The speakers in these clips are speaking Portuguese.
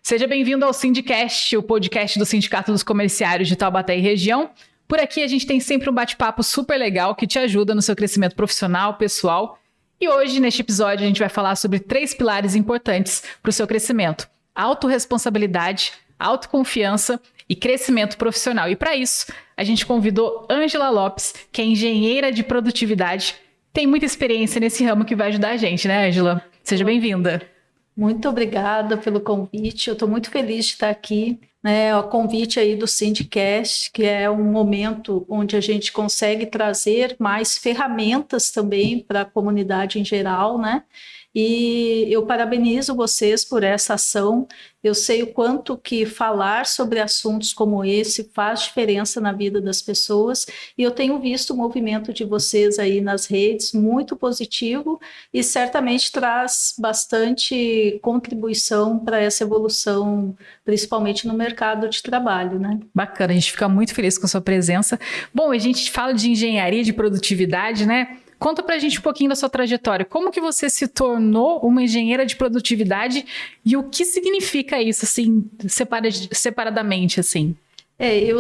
Seja bem-vindo ao Sindicast, o podcast do Sindicato dos Comerciários de Taubaté e região. Por aqui a gente tem sempre um bate-papo super legal que te ajuda no seu crescimento profissional, pessoal. E hoje, neste episódio, a gente vai falar sobre 3 pilares importantes para o seu crescimento: autorresponsabilidade, autoconfiança e crescimento profissional. E para isso, a gente convidou Ângela Lopes, que é engenheira de produtividade, tem muita experiência nesse ramo que vai ajudar a gente, né, Ângela? Seja bem-vinda. Muito obrigada pelo convite, eu estou muito feliz de estar aqui, né? O convite aí do Sindicast, que é um momento onde a gente consegue trazer mais ferramentas também para a comunidade em geral, né? E eu parabenizo vocês por essa ação. Eu sei o quanto que falar sobre assuntos como esse faz diferença na vida das pessoas, e eu tenho visto o movimento de vocês aí nas redes muito positivo e certamente traz bastante contribuição para essa evolução, principalmente no mercado de trabalho, né? Bacana, a gente fica muito feliz com a sua presença. Bom, a gente fala de engenharia de produtividade, né? Conta pra gente um pouquinho da sua trajetória. Como que você se tornou uma engenheira de produtividade e o que significa isso, assim, separadamente, assim? Eu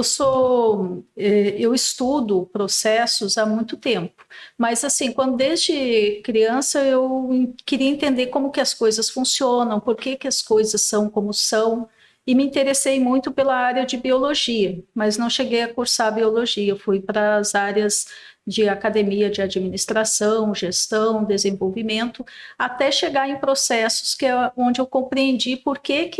estudo processos há muito tempo, mas assim, quando desde criança eu queria entender como que as coisas funcionam, por que que as coisas são como são, e me interessei muito pela área de biologia, mas não cheguei a cursar biologia, fui para as áreas de academia de administração, gestão, desenvolvimento, até chegar em processos que é onde eu compreendi por que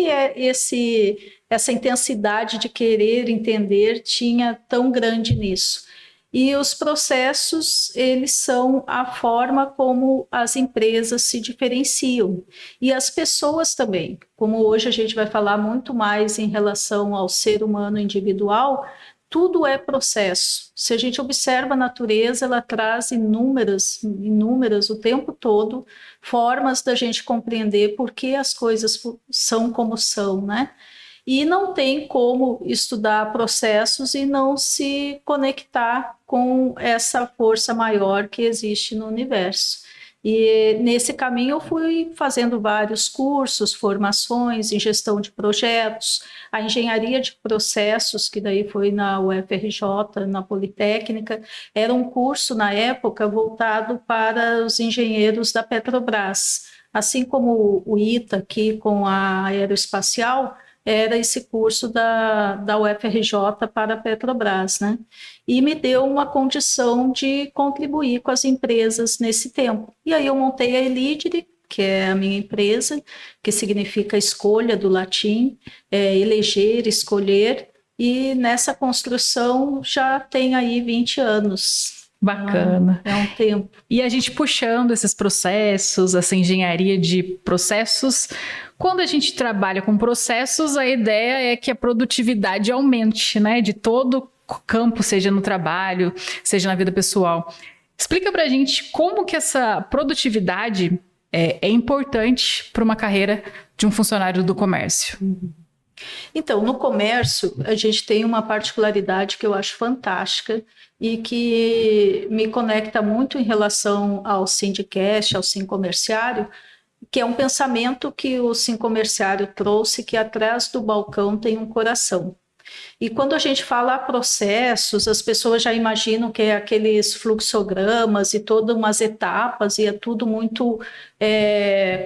essa intensidade de querer entender tinha tão grande nisso. E os processos, eles são a forma como as empresas se diferenciam. E as pessoas também. Como hoje a gente vai falar muito mais em relação ao ser humano individual, tudo é processo. Se a gente observa a natureza, ela traz inúmeras o tempo todo, formas da gente compreender por que as coisas são como são, né? E não tem como estudar processos e não se conectar com essa força maior que existe no universo. E nesse caminho eu fui fazendo vários cursos, formações em gestão de projetos, a engenharia de processos, que daí foi na UFRJ, na Politécnica, era um curso na época voltado para os engenheiros da Petrobras, assim como o ITA aqui com a aeroespacial, era esse curso da UFRJ para a Petrobras, né? E me deu uma condição de contribuir com as empresas nesse tempo. E aí eu montei a Elidere, que é a minha empresa, que significa escolha do latim, eleger, escolher, e nessa construção já tem aí 20 anos. Bacana. É um tempo. E a gente puxando esses processos, essa engenharia de processos, quando a gente trabalha com processos, a ideia é que a produtividade aumente, né? De todo campo, seja no trabalho, seja na vida pessoal. Explica pra gente como que essa produtividade é importante para uma carreira de um funcionário do comércio. Então, no comércio, a gente tem uma particularidade que eu acho fantástica e que me conecta muito em relação ao Sindicast, ao Sincomerciário, que é um pensamento que o Sincomerciário trouxe, que atrás do balcão tem um coração. E quando a gente fala processos, as pessoas já imaginam que é aqueles fluxogramas e todas umas etapas, e é tudo muito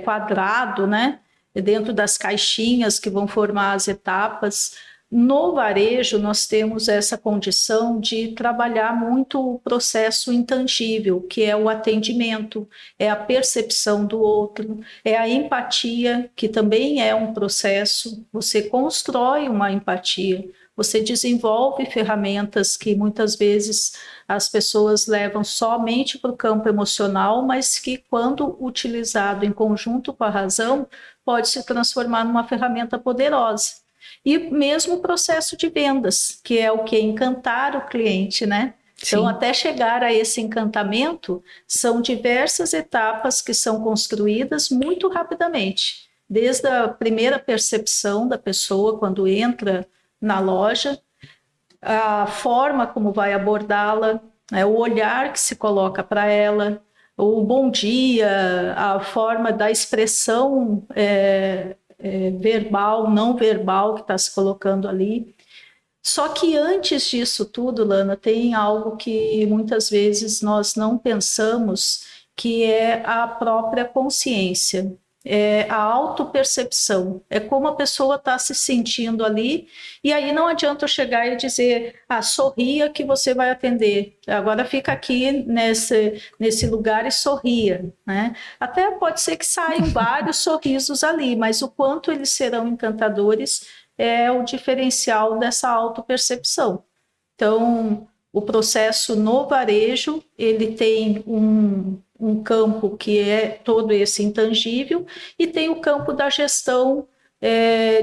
quadrado, né? Dentro das caixinhas que vão formar as etapas. No varejo, nós temos essa condição de trabalhar muito o processo intangível, que é o atendimento, é a percepção do outro, é a empatia, que também é um processo. Você constrói uma empatia, você desenvolve ferramentas que muitas vezes as pessoas levam somente para o campo emocional, mas que, quando utilizado em conjunto com a razão, pode se transformar numa ferramenta poderosa. E mesmo o processo de vendas, que é o que? Encantar o cliente, né? Então, até chegar a esse encantamento, são diversas etapas que são construídas muito rapidamente. Desde a primeira percepção da pessoa quando entra na loja, a forma como vai abordá-la, né, o olhar que se coloca para ela, o bom dia, a forma da expressão verbal, não verbal que está se colocando ali. Só que antes disso tudo, Lana, tem algo que muitas vezes nós não pensamos, que é a própria consciência, é a autopercepção, é como a pessoa está se sentindo ali, e aí não adianta eu chegar e dizer, sorria que você vai atender, agora fica aqui nesse lugar e sorria, né? Até pode ser que saiam vários sorrisos ali, mas o quanto eles serão encantadores é o diferencial dessa autopercepção. Então, o processo no varejo, ele tem um campo que é todo esse intangível e tem o campo da gestão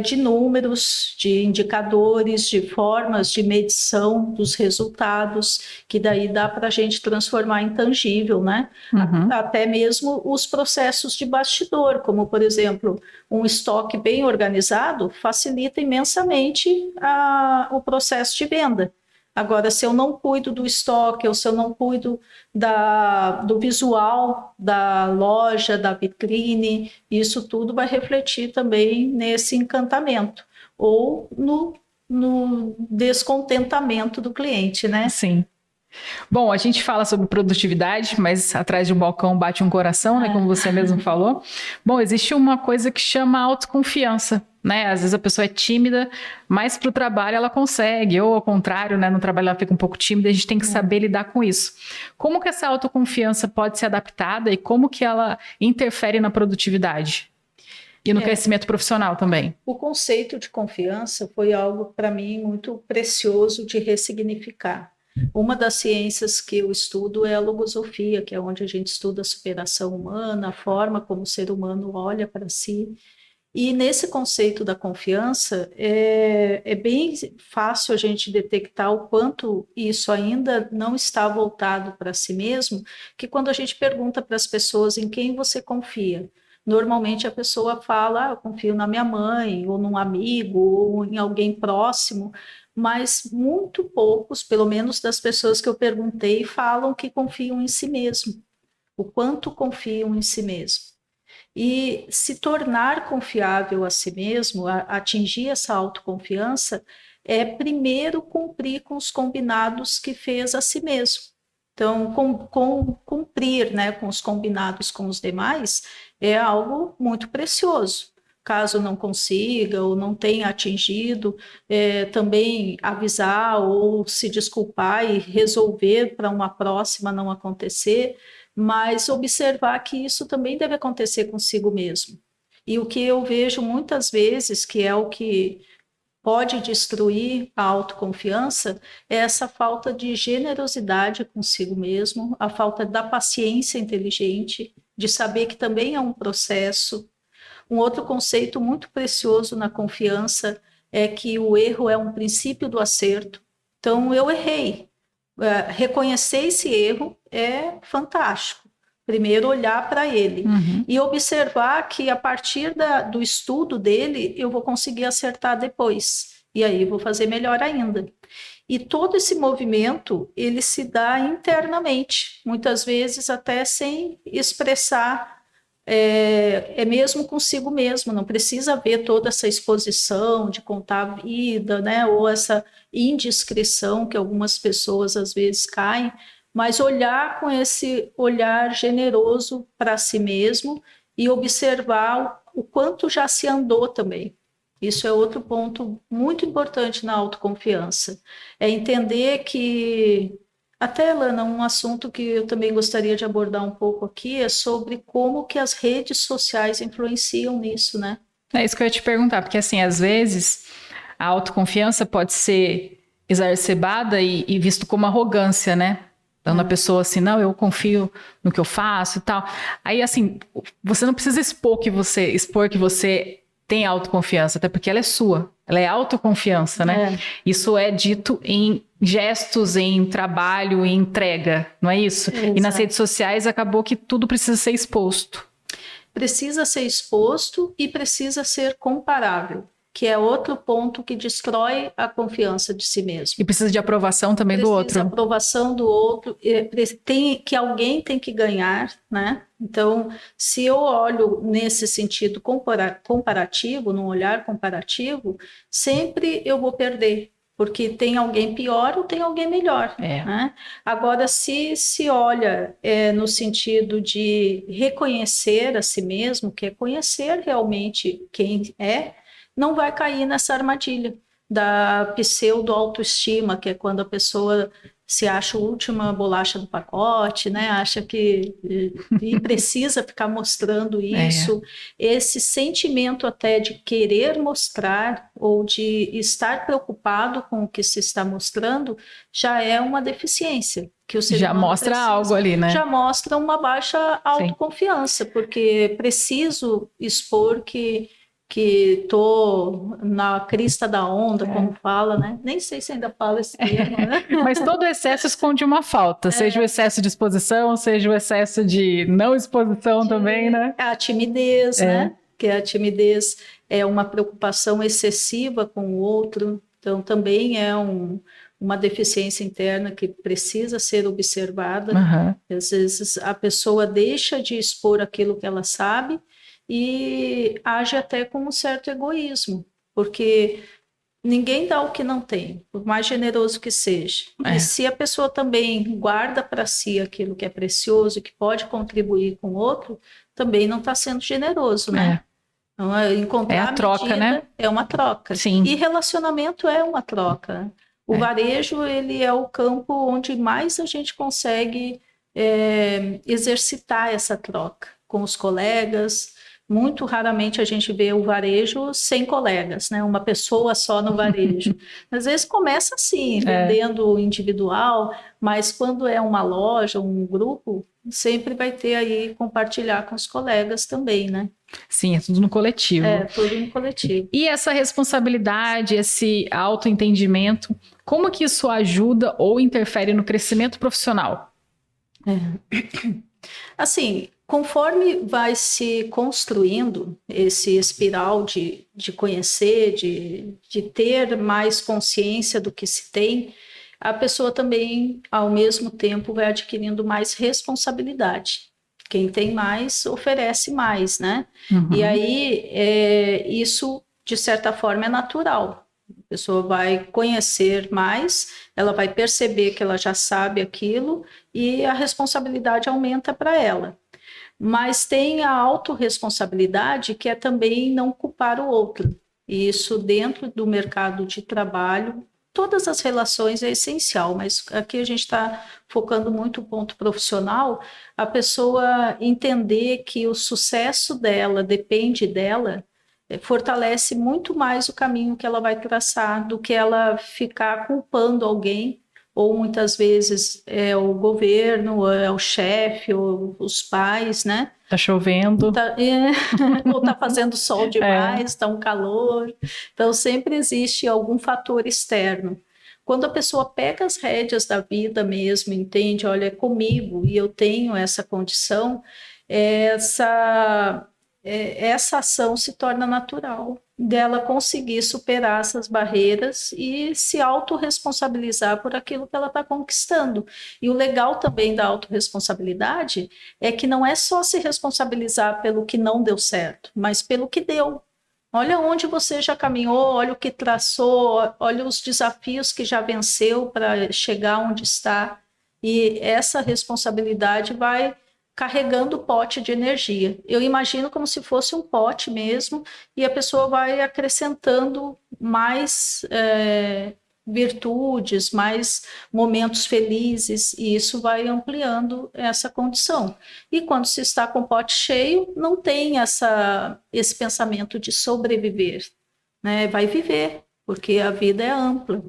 de números, de indicadores, de formas de medição dos resultados, que daí dá para a gente transformar em tangível, né? Uhum. Até mesmo os processos de bastidor, como, por exemplo, um estoque bem organizado facilita imensamente o processo de venda. Agora, se eu não cuido do estoque, ou se eu não cuido do visual da loja, da vitrine, isso tudo vai refletir também nesse encantamento ou no descontentamento do cliente, né? Sim. Bom, a gente fala sobre produtividade, mas atrás de um balcão bate um coração, né? Como você mesmo falou. Bom, existe uma coisa que chama autoconfiança, né? Às vezes a pessoa é tímida, mas para o trabalho ela consegue, ou ao contrário, né? No trabalho ela fica um pouco tímida, a gente tem que saber lidar com isso. Como que essa autoconfiança pode ser adaptada e como que ela interfere na produtividade? E no crescimento profissional também. O conceito de confiança foi algo, para mim, muito precioso de ressignificar. Uma das ciências que eu estudo é a logosofia, que é onde a gente estuda a superação humana, a forma como o ser humano olha para si. E nesse conceito da confiança, é bem fácil a gente detectar o quanto isso ainda não está voltado para si mesmo, que quando a gente pergunta para as pessoas em quem você confia, normalmente a pessoa fala, eu confio na minha mãe, ou num amigo, ou em alguém próximo, mas muito poucos, pelo menos das pessoas que eu perguntei, falam que confiam em si mesmo, o quanto confiam em si mesmo. E se tornar confiável a si mesmo, atingir essa autoconfiança, é primeiro cumprir com os combinados que fez a si mesmo. Então, cumprir, né, com os combinados com os demais é algo muito precioso. Caso não consiga ou não tenha atingido, também avisar ou se desculpar e resolver para uma próxima não acontecer, mas observar que isso também deve acontecer consigo mesmo. E o que eu vejo muitas vezes, que é o que pode destruir a autoconfiança, é essa falta de generosidade consigo mesmo, a falta da paciência inteligente, de saber que também é um processo. Um outro conceito muito precioso na confiança é que o erro é um princípio do acerto. Então, eu errei. Reconhecer esse erro é fantástico. Primeiro, olhar para ele e observar que a partir do estudo dele, eu vou conseguir acertar depois. E aí, vou fazer melhor ainda. E todo esse movimento, ele se dá internamente, muitas vezes até sem expressar, mesmo consigo mesmo, não precisa ver toda essa exposição de contar a vida, né, ou essa indiscrição que algumas pessoas às vezes caem, mas olhar com esse olhar generoso para si mesmo e observar o quanto já se andou também. Isso é outro ponto muito importante na autoconfiança, é entender que até, Lana, um assunto que eu também gostaria de abordar um pouco aqui é sobre como que as redes sociais influenciam nisso, né? É isso que eu ia te perguntar, porque assim, às vezes a autoconfiança pode ser exacerbada e visto como arrogância, né? Dando a pessoa assim, não, eu confio no que eu faço e tal. Aí, assim, você não precisa expor que você tem autoconfiança, até porque ela é sua, ela é autoconfiança, né? Isso é dito em gestos, em trabalho, em entrega, não é isso? Exato. E nas redes sociais acabou que tudo precisa ser exposto. Precisa ser exposto e precisa ser comparável, que é outro ponto que destrói a confiança de si mesmo. E precisa de aprovação também do outro. Precisa de aprovação do outro, alguém tem que ganhar, né? Então, se eu olho nesse sentido comparativo, num olhar comparativo, sempre eu vou perder, porque tem alguém pior ou tem alguém melhor. Né? Agora, se olha no sentido de reconhecer a si mesmo, que é conhecer realmente quem é, não vai cair nessa armadilha da pseudo-autoestima, que é quando a pessoa se acha a última bolacha do pacote, né? Acha que e precisa ficar mostrando isso. Esse sentimento até de querer mostrar ou de estar preocupado com o que se está mostrando já é uma deficiência. Que o ser já humano mostra precisa. algo ali, né? Já mostra uma baixa autoconfiança, porque preciso expor que estou na crista da onda, como fala, né? Nem sei se ainda fala esse termo, né? Mas todo excesso esconde uma falta, seja o excesso de exposição, seja o excesso de não exposição também, né? A timidez, né? Que a timidez é uma preocupação excessiva com o outro, então também é uma deficiência interna que precisa ser observada. Às vezes a pessoa deixa de expor aquilo que ela sabe e age até com um certo egoísmo, porque ninguém dá o que não tem, por mais generoso que seja. E se a pessoa também guarda para si aquilo que é precioso e que pode contribuir com o outro, também não está sendo generoso, né? Então, encontrar a troca, medida, né? É uma troca. Sim. E relacionamento é uma troca. O varejo, ele é o campo onde mais a gente consegue exercitar essa troca com os colegas. Muito raramente a gente vê o varejo sem colegas, né? Uma pessoa só no varejo. Às vezes começa assim, vendendo individual, mas quando é uma loja, um grupo, sempre vai ter aí compartilhar com os colegas também, né? Sim, é tudo no coletivo. É, tudo no coletivo. E essa responsabilidade, esse autoentendimento, como que isso ajuda ou interfere no crescimento profissional? Assim, conforme vai se construindo esse espiral de conhecer, de ter mais consciência do que se tem, a pessoa também, ao mesmo tempo, vai adquirindo mais responsabilidade. Quem tem mais, oferece mais, né? E aí, isso, de certa forma, é natural. A pessoa vai conhecer mais, ela vai perceber que ela já sabe aquilo e a responsabilidade aumenta para ela. Mas tem a autorresponsabilidade, que é também não culpar o outro. E isso dentro do mercado de trabalho, todas as relações é essencial, mas aqui a gente está focando muito no ponto profissional, a pessoa entender que o sucesso dela depende dela, fortalece muito mais o caminho que ela vai traçar do que ela ficar culpando alguém, ou muitas vezes é o governo, é o chefe, ou os pais, né? Tá chovendo. Ou tá fazendo sol demais, tá um calor. Então, sempre existe algum fator externo. Quando a pessoa pega as rédeas da vida mesmo, entende, olha, é comigo e eu tenho essa condição, essa ação se torna natural, dela conseguir superar essas barreiras e se autorresponsabilizar por aquilo que ela está conquistando. E o legal também da autorresponsabilidade é que não é só se responsabilizar pelo que não deu certo, mas pelo que deu. Olha onde você já caminhou, olha o que traçou, olha os desafios que já venceu para chegar onde está. E essa responsabilidade vai carregando o pote de energia. Eu imagino como se fosse um pote mesmo, e a pessoa vai acrescentando mais virtudes, mais momentos felizes, e isso vai ampliando essa condição. E quando se está com o pote cheio, não tem esse pensamento de sobreviver, né? Vai viver, porque a vida é ampla.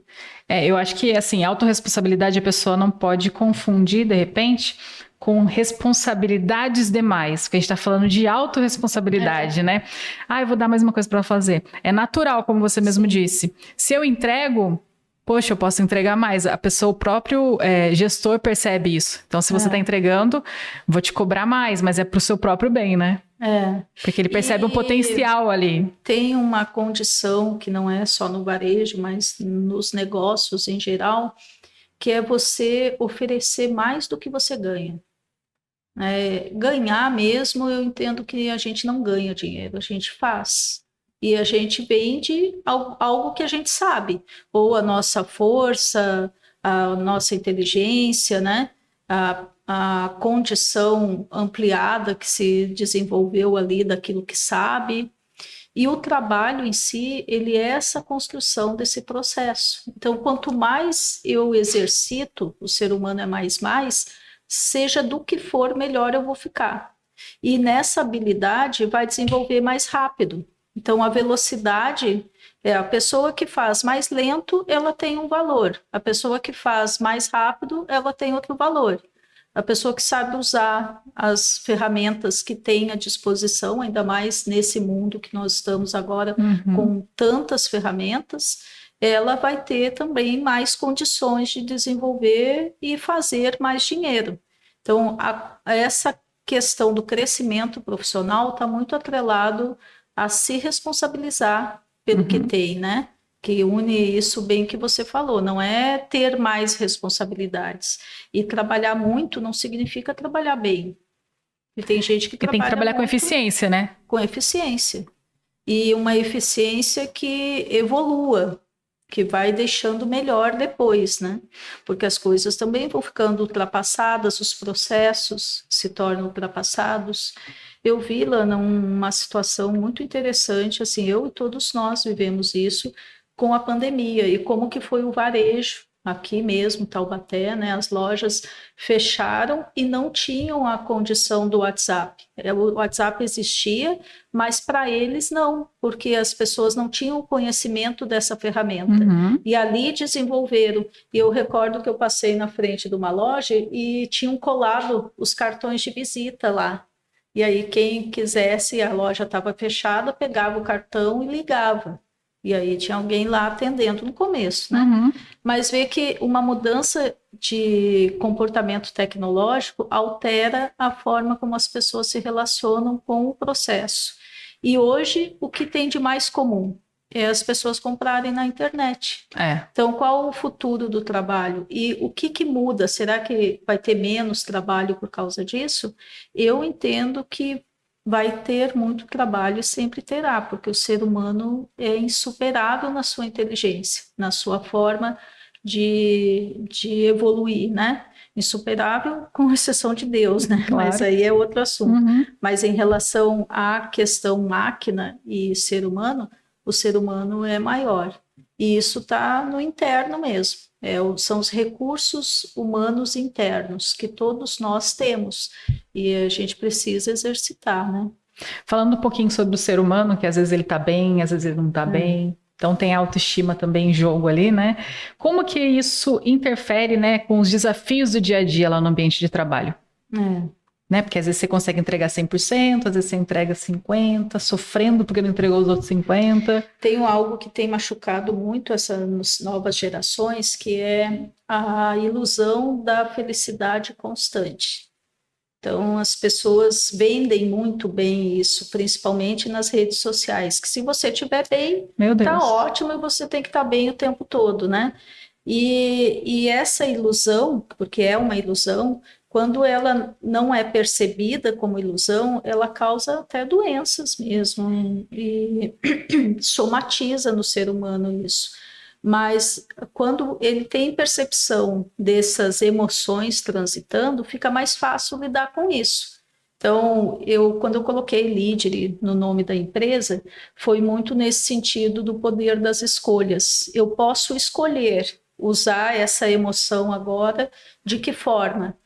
Eu acho que, assim, autorresponsabilidade a pessoa não pode confundir, de repente, com responsabilidades demais, porque a gente está falando de autorresponsabilidade, né? Eu vou dar mais uma coisa para fazer. É natural, como você mesmo disse. Se eu entrego, poxa, eu posso entregar mais. A pessoa, o próprio gestor percebe isso. Então, se você está entregando, vou te cobrar mais, mas é para o seu próprio bem, né? Porque ele percebe um potencial ali. Tem uma condição que não é só no varejo, mas nos negócios em geral, que é você oferecer mais do que você ganha. Ganhar mesmo, eu entendo que a gente não ganha dinheiro, a gente faz. E a gente vende algo que a gente sabe, ou a nossa força, a nossa inteligência, né? A condição ampliada que se desenvolveu ali daquilo que sabe. E o trabalho em si, ele é essa construção desse processo. Então, quanto mais eu exercito, o ser humano é mais, seja do que for, melhor eu vou ficar. E nessa habilidade vai desenvolver mais rápido. Então, a velocidade, a pessoa que faz mais lento, ela tem um valor. A pessoa que faz mais rápido, ela tem outro valor. A pessoa que sabe usar as ferramentas que tem à disposição, ainda mais nesse mundo que nós estamos agora com tantas ferramentas, ela vai ter também mais condições de desenvolver e fazer mais dinheiro. Então, essa questão do crescimento profissional está muito atrelado a se responsabilizar pelo que tem, né? Que une isso bem que você falou, não é ter mais responsabilidades. E trabalhar muito não significa trabalhar bem. E tem gente que tem que trabalhar com muito eficiência, né? Com eficiência. E uma eficiência que evolua, que vai deixando melhor depois, né? Porque as coisas também vão ficando ultrapassadas, os processos se tornam ultrapassados. Eu vi, Lana, uma situação muito interessante, assim, eu e todos nós vivemos isso com a pandemia e como que foi o varejo aqui mesmo, Taubaté, né? As lojas fecharam e não tinham a condição do WhatsApp. O WhatsApp existia, mas para eles não, porque as pessoas não tinham o conhecimento dessa ferramenta. E ali desenvolveram. E eu recordo que eu passei na frente de uma loja e tinham colado os cartões de visita lá. E aí quem quisesse, a loja estava fechada, pegava o cartão e ligava. E aí tinha alguém lá atendendo no começo, né? Mas vê que uma mudança de comportamento tecnológico altera a forma como as pessoas se relacionam com o processo. E hoje, o que tem de mais comum é as pessoas comprarem na internet. Então, qual o futuro do trabalho? E o que muda? Será que vai ter menos trabalho por causa disso? Eu entendo que vai ter muito trabalho e sempre terá, porque o ser humano é insuperável na sua inteligência, na sua forma de evoluir, né? Insuperável com exceção de Deus, né? Claro. Mas aí é outro assunto. Mas em relação à questão máquina e ser humano, o ser humano é maior. E isso está no interno mesmo. São os recursos humanos internos que todos nós temos e a gente precisa exercitar, né? Falando um pouquinho sobre o ser humano, que às vezes ele está bem, às vezes ele não está bem, então tem autoestima também em jogo ali, né? Como que isso interfere, né, com os desafios do dia a dia lá no ambiente de trabalho? Né? Porque às vezes você consegue entregar 100%, às vezes você entrega 50%, sofrendo porque não entregou os outros 50%. Tem algo que tem machucado muito essas novas gerações, que é a ilusão da felicidade constante. Então, as pessoas vendem muito bem isso, principalmente nas redes sociais, que se você estiver bem, está ótimo e você tem que estar bem o tempo todo, né? E essa ilusão, porque é uma ilusão, quando ela não é percebida como ilusão, ela causa até doenças mesmo e somatiza no ser humano isso. Mas quando ele tem percepção dessas emoções transitando, fica mais fácil lidar com isso. Então, quando eu coloquei líder no nome da empresa, foi muito nesse sentido do poder das escolhas. Eu posso escolher usar essa emoção agora de que forma?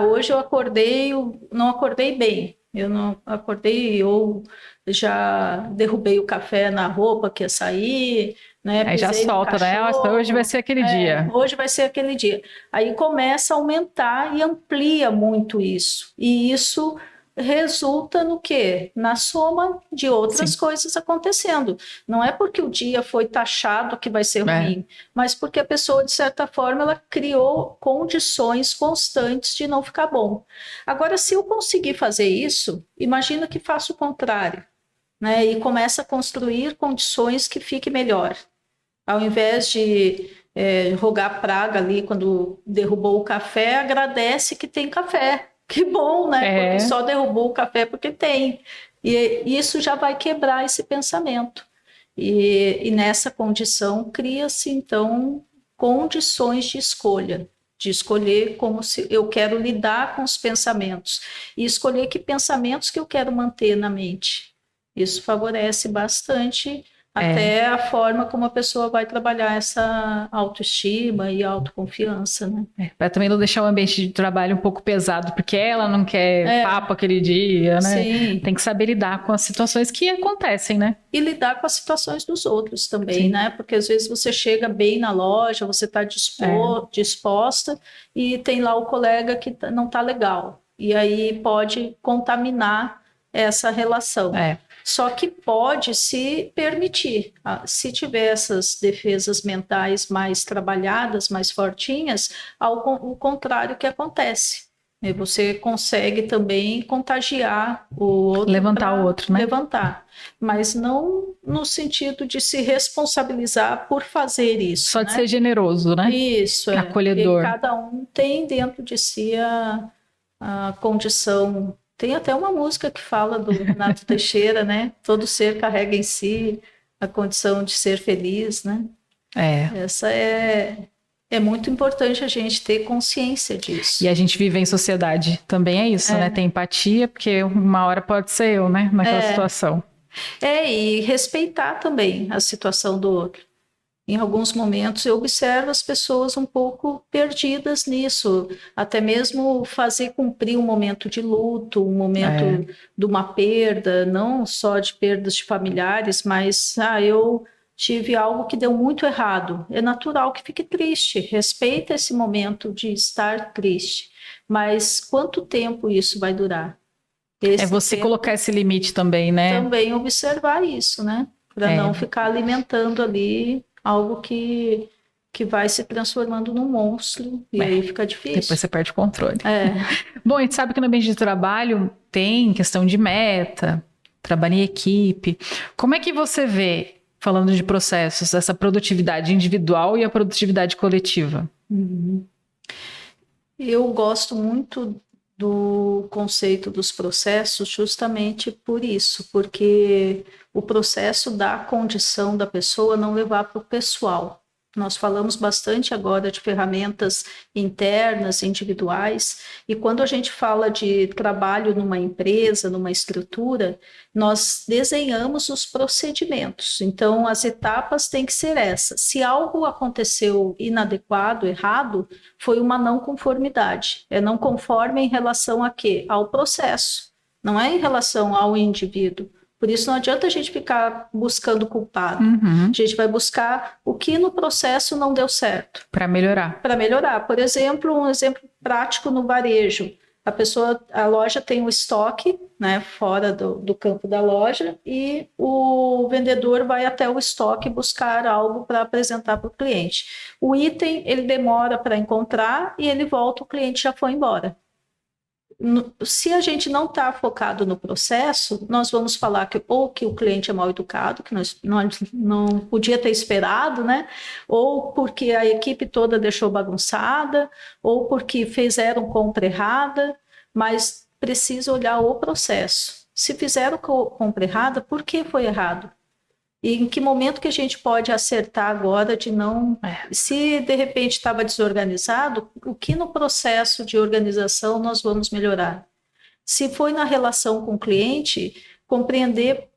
Hoje eu acordei, não acordei bem, eu não acordei, ou já derrubei o café na roupa que ia sair, né? Aí já solta, né? Hoje vai ser aquele dia. Hoje vai ser aquele dia. Aí começa a aumentar e amplia muito isso. E isso resulta no quê? Na soma de outras coisas acontecendo. Não é porque o dia foi taxado que vai ser ruim, mas porque a pessoa, de certa forma, ela criou condições constantes de não ficar bom. Agora, se eu conseguir fazer isso, imagina que faça o contrário, né? E começa a construir condições que fique melhor. Ao invés de rogar praga ali quando derrubou o café, agradece que tem café. Que bom, né? É. Porque só derrubou o café porque tem. E isso já vai quebrar esse pensamento. E nessa condição cria-se, então, condições de escolher como se eu quero lidar com os pensamentos e escolher que pensamentos que eu quero manter na mente. Isso favorece bastante até a forma como a pessoa vai trabalhar essa autoestima e autoconfiança, né? Para também não deixar o ambiente de trabalho um pouco pesado, porque ela não quer papo aquele dia, né? Sim. Tem que saber lidar com as situações que acontecem, né? E lidar com as situações dos outros também, Sim. né? Porque às vezes você chega bem na loja, você está disposta e tem lá o colega que não está legal. E aí pode contaminar essa relação. Só que pode se permitir, se tiver essas defesas mentais mais trabalhadas, mais fortinhas, o contrário que acontece. E você consegue também contagiar o outro. Levantar o outro, né? Levantar. Mas não no sentido de se responsabilizar por fazer isso. Só de ser generoso, né? Isso, acolhedor. E cada um tem dentro de si a condição. Tem até uma música que fala do Renato Teixeira, né? Todo ser carrega em si a condição de ser feliz, né? Essa é muito importante a gente ter consciência disso. E a gente vive em sociedade, também é isso, né? Tem empatia, porque uma hora pode ser eu, né? Naquela situação. E respeitar também a situação do outro. Em alguns momentos eu observo as pessoas um pouco perdidas nisso, até mesmo fazer cumprir um momento de luto, um momento de uma perda, não só de perdas de familiares, mas eu tive algo que deu muito errado. É natural que fique triste, respeita esse momento de estar triste, mas quanto tempo isso vai durar? Você colocar esse limite também, né? Também observar isso, né? Para não ficar alimentando ali algo que vai se transformando num monstro e aí fica difícil. Depois você perde o controle. Bom, a gente sabe que no ambiente de trabalho tem questão de meta, trabalho em equipe. Como é que você vê, falando de processos, essa produtividade individual e a produtividade coletiva? Eu gosto muito do conceito dos processos justamente por isso, porque o processo dá a condição da pessoa não levar para o pessoal. Nós falamos bastante agora de ferramentas internas, individuais, e quando a gente fala de trabalho numa empresa, numa estrutura, nós desenhamos os procedimentos. Então, as etapas têm que ser essas. Se algo aconteceu inadequado, errado, foi uma não conformidade. É não conforme em relação a quê? Ao processo, não é em relação ao indivíduo. Por isso não adianta a gente ficar buscando culpado. A gente vai buscar o que no processo não deu certo. Para melhorar. Para melhorar. Por exemplo, um exemplo prático no varejo. A loja tem o estoque, né, fora do campo da loja, e o vendedor vai até o estoque buscar algo para apresentar para o cliente. O item ele demora para encontrar e ele volta, o cliente já foi embora. Se a gente não está focado no processo, nós vamos falar que o cliente é mal educado, que nós não podia ter esperado, né? Ou porque a equipe toda deixou bagunçada, ou porque fizeram compra errada, mas precisa olhar o processo. Se fizeram compra errada, por que foi errado? E em que momento que a gente pode acertar agora de não... Se de repente estava desorganizado, o que no processo de organização nós vamos melhorar? Se foi na relação com o cliente, compreender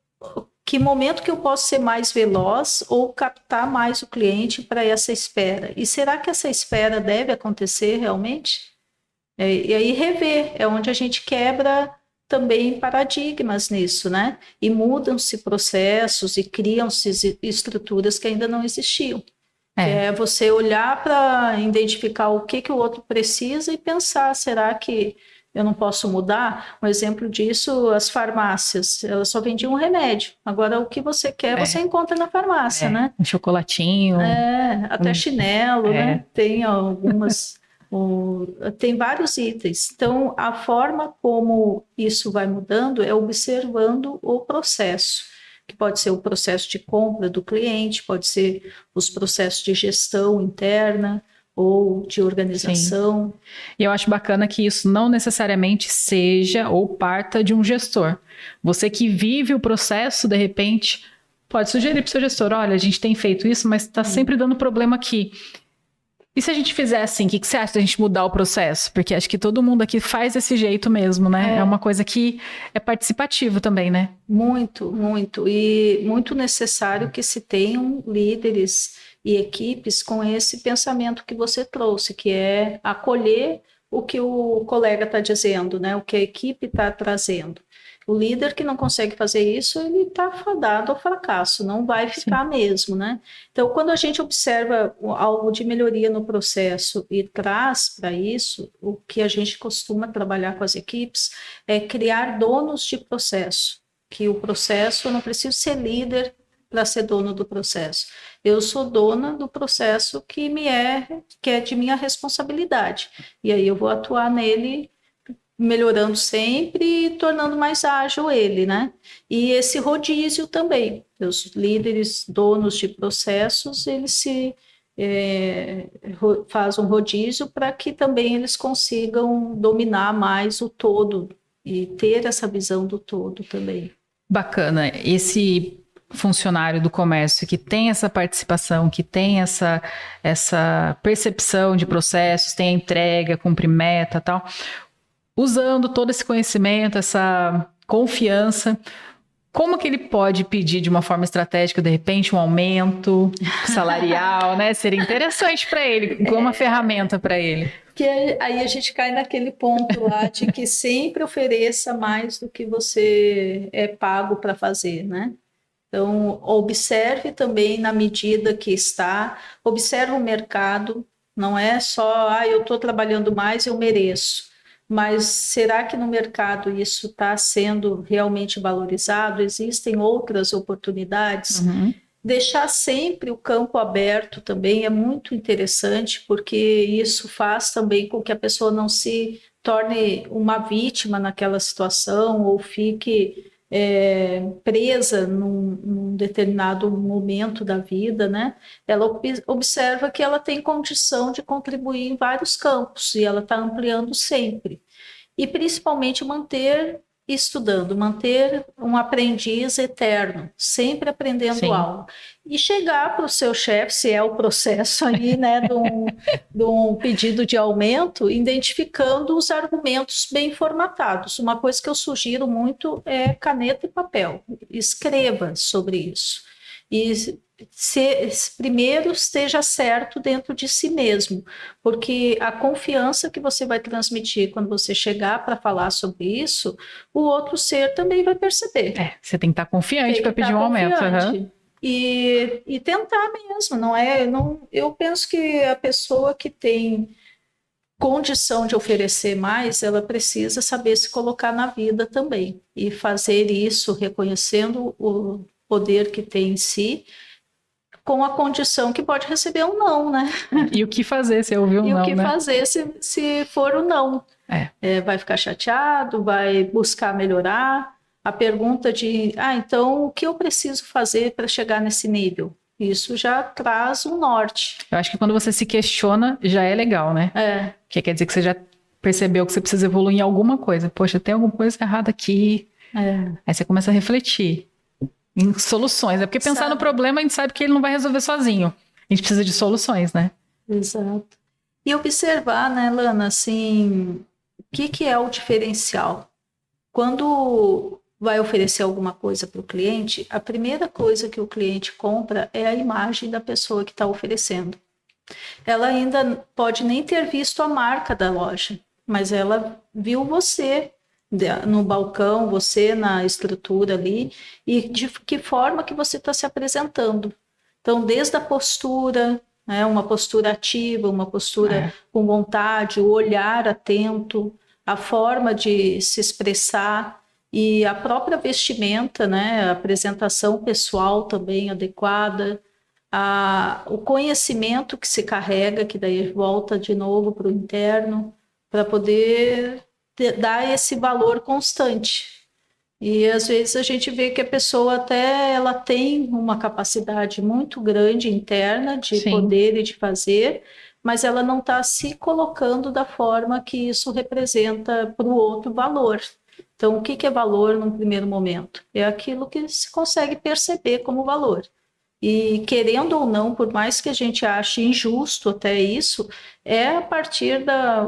que momento que eu posso ser mais veloz ou captar mais o cliente para essa espera. E será que essa espera deve acontecer realmente? E aí rever, é onde a gente quebra também paradigmas nisso, né? E mudam-se processos e criam-se estruturas que ainda não existiam. É você olhar para identificar o que o outro precisa e pensar, será que eu não posso mudar? Um exemplo disso, as farmácias, elas só vendiam um remédio. Agora, o que você quer, você encontra na farmácia, né? Um chocolatinho. Até chinelo, né? Tem algumas... tem vários itens. Então, a forma como isso vai mudando é observando o processo, que pode ser o processo de compra do cliente, pode ser os processos de gestão interna, ou de organização. Sim. E eu acho bacana que isso não necessariamente seja ou parta de um gestor. Você que vive o processo, de repente, pode sugerir para o seu gestor, olha, a gente tem feito isso, mas está sempre dando problema aqui. E se a gente fizer assim, o que você acha da gente mudar o processo? Porque acho que todo mundo aqui faz desse jeito mesmo, né? É uma coisa que é participativo também, né? Muito, muito. E muito necessário que se tenham líderes e equipes com esse pensamento que você trouxe, que é acolher o que o colega está dizendo, né? O que a equipe está trazendo. O líder que não consegue fazer isso, ele está fadado ao fracasso, não vai ficar mesmo, né? Então, quando a gente observa algo de melhoria no processo e traz para isso, o que a gente costuma trabalhar com as equipes é criar donos de processo, que o processo, eu não preciso ser líder para ser dono do processo. Eu sou dona do processo que é de minha responsabilidade. E aí eu vou atuar nele melhorando sempre e tornando mais ágil ele, né? E esse rodízio também, os líderes, donos de processos, eles fazem um rodízio para que também eles consigam dominar mais o todo e ter essa visão do todo também. Bacana. Esse funcionário do comércio que tem essa participação, que tem essa percepção de processos, tem a entrega, cumpre meta e tal, usando todo esse conhecimento, essa confiança, como que ele pode pedir de uma forma estratégica, de repente, um aumento salarial, né? Seria interessante para ele, como uma ferramenta para ele. Que aí a gente cai naquele ponto lá de que sempre ofereça mais do que você é pago para fazer, né? Então, observe também na medida que está, observe o mercado, não é só, eu estou trabalhando mais, eu mereço. Mas será que no mercado isso está sendo realmente valorizado? Existem outras oportunidades? Uhum. Deixar sempre o campo aberto também é muito interessante, porque isso faz também com que a pessoa não se torne uma vítima naquela situação ou fique presa num determinado momento da vida, né? Ela observa que ela tem condição de contribuir em vários campos e ela está ampliando sempre. E principalmente manter estudando, manter um aprendiz eterno, sempre aprendendo algo. E chegar para o seu chefe, se é o processo aí, né, de um pedido de aumento, identificando os argumentos bem formatados. Uma coisa que eu sugiro muito é caneta e papel. Escreva sobre isso. E primeiro esteja certo dentro de si mesmo, porque a confiança que você vai transmitir quando você chegar para falar sobre isso, o outro ser também vai perceber. Você tem que estar confiante para pedir um aumento. Uhum. E tentar mesmo, não é? Eu penso que a pessoa que tem condição de oferecer mais, ela precisa saber se colocar na vida também e fazer isso reconhecendo o poder que tem em si, com a condição que pode receber um não, né? E o que fazer se ouvir um não, né? E o que fazer se for o não. Vai ficar chateado, vai buscar melhorar. A pergunta de, então, o que eu preciso fazer para chegar nesse nível? Isso já traz um norte. Eu acho que quando você se questiona, já é legal, né? Porque quer dizer que você já percebeu que você precisa evoluir em alguma coisa. Poxa, tem alguma coisa errada aqui. Aí você começa a refletir em soluções. Porque pensar no problema, a gente sabe que ele não vai resolver sozinho. A gente precisa de soluções, né? Exato. E observar, né, Lana, assim, o que é o diferencial? Quando vai oferecer alguma coisa para o cliente, a primeira coisa que o cliente compra é a imagem da pessoa que está oferecendo. Ela ainda pode nem ter visto a marca da loja, mas ela viu você no balcão, você na estrutura ali, e de que forma que você está se apresentando. Então, desde a postura, né, uma postura ativa, uma postura com vontade, o olhar atento, a forma de se expressar e a própria vestimenta, né, a apresentação pessoal também adequada, o conhecimento que se carrega, que daí volta de novo para o interno, para poder dar esse valor constante. E às vezes a gente vê que a pessoa até ela tem uma capacidade muito grande interna de poder e de fazer, mas ela não está se colocando da forma que isso representa para o outro valor. Então, o que é valor num primeiro momento? É aquilo que se consegue perceber como valor. E querendo ou não, por mais que a gente ache injusto até isso, é a partir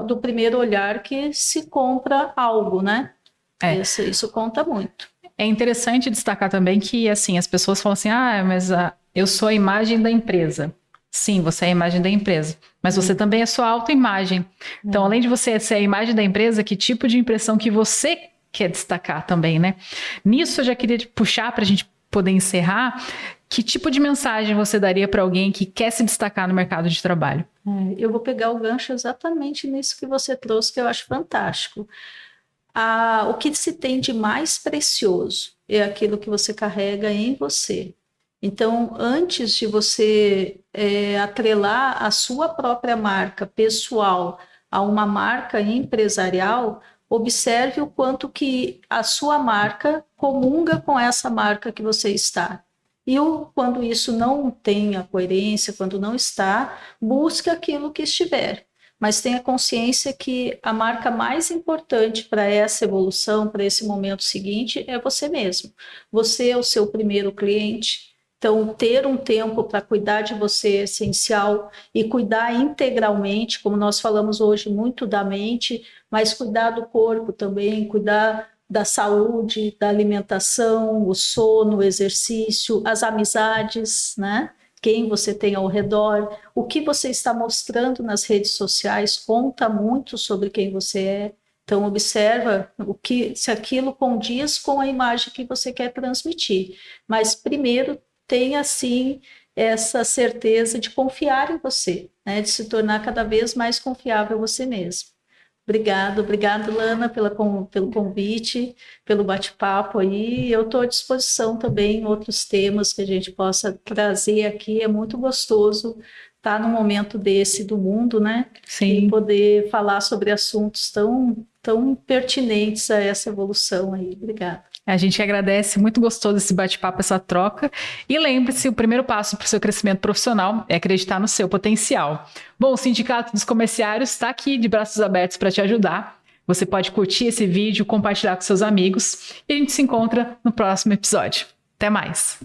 do primeiro olhar que se compra algo, né? Isso conta muito. É interessante destacar também que, assim, as pessoas falam assim, mas eu sou a imagem da empresa. Sim, você é a imagem da empresa, mas você também é sua autoimagem. Então, além de você ser a imagem da empresa, que tipo de impressão que você quer destacar também, né? Nisso eu já queria puxar para a gente poder encerrar. Que tipo de mensagem você daria para alguém que quer se destacar no mercado de trabalho? Eu vou pegar o gancho exatamente nisso que você trouxe, que eu acho fantástico. O que se tem de mais precioso é aquilo que você carrega em você. Então, antes de você atrelar a sua própria marca pessoal a uma marca empresarial, observe o quanto que a sua marca comunga com essa marca que você está. E quando isso não tem a coerência, quando não está, busque aquilo que estiver. Mas tenha consciência que a marca mais importante para essa evolução, para esse momento seguinte, é você mesmo. Você é o seu primeiro cliente. Então, ter um tempo para cuidar de você é essencial e cuidar integralmente, como nós falamos hoje muito da mente, mas cuidar do corpo também, cuidar da saúde, da alimentação, o sono, o exercício, as amizades, né? Quem você tem ao redor, o que você está mostrando nas redes sociais conta muito sobre quem você é. Então, observa se aquilo condiz com a imagem que você quer transmitir. Mas, primeiro, tenha, sim, essa certeza de confiar em você, né? De se tornar cada vez mais confiável você mesmo. Obrigado, Lana, pelo convite, pelo bate-papo aí. Eu estou à disposição também em outros temas que a gente possa trazer aqui. É muito gostoso estar num momento desse do mundo, né? Sim. E poder falar sobre assuntos tão pertinentes a essa evolução aí. Obrigada. A gente agradece, muito gostoso esse bate-papo, essa troca. E lembre-se, o primeiro passo para o seu crescimento profissional é acreditar no seu potencial. Bom, o Sindicato dos Comerciários está aqui de braços abertos para te ajudar. Você pode curtir esse vídeo, compartilhar com seus amigos e a gente se encontra no próximo episódio. Até mais!